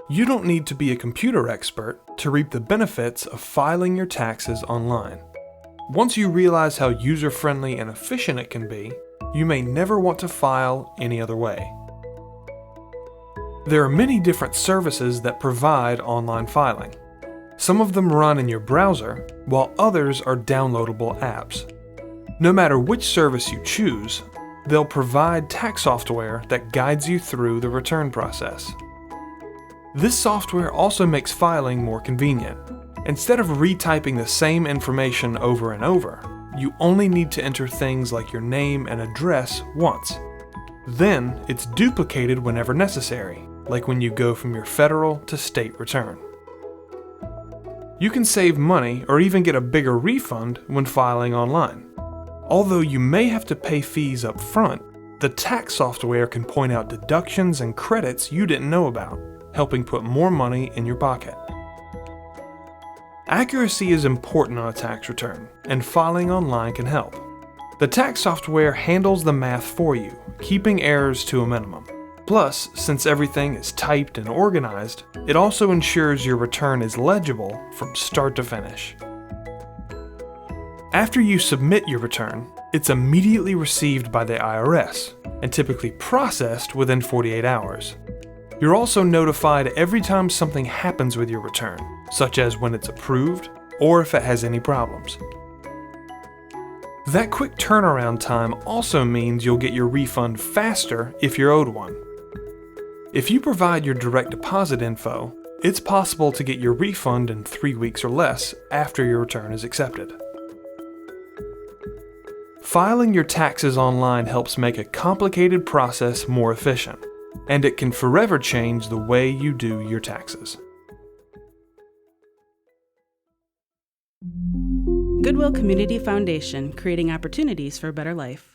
You don't need to be a computer expert to reap the benefits of filing your taxes online. Once you realize how user-friendly and efficient it can be, you may never want to file any other way. There are many different services that provide online filing. Some of them run in your browser, while others are downloadable apps. No matter which service you choose, they'll provide tax software that guides you through the return process. This software also makes filing more convenient. Instead of retyping the same information over and over, you only need to enter things like your name and address once. Then, it's duplicated whenever necessary, like when you go from your federal to state return. You can save money or even get a bigger refund when filing online. Although you may have to pay fees up front, the tax software can point out deductions and credits you didn't know about, helping put more money in your pocket. Accuracy is important on a tax return, and filing online can help. The tax software handles the math for you, keeping errors to a minimum. Plus, since everything is typed and organized, it also ensures your return is legible from start to finish. After you submit your return, it's immediately received by the IRS and typically processed within 48 hours. You're also notified every time something happens with your return, such as when it's approved or if it has any problems. That quick turnaround time also means you'll get your refund faster if you're owed one. If you provide your direct deposit info, it's possible to get your refund in 3 weeks or less after your return is accepted. Filing your taxes online helps make a complicated process more efficient, and it can forever change the way you do your taxes. Goodwill Community Foundation, creating opportunities for a better life.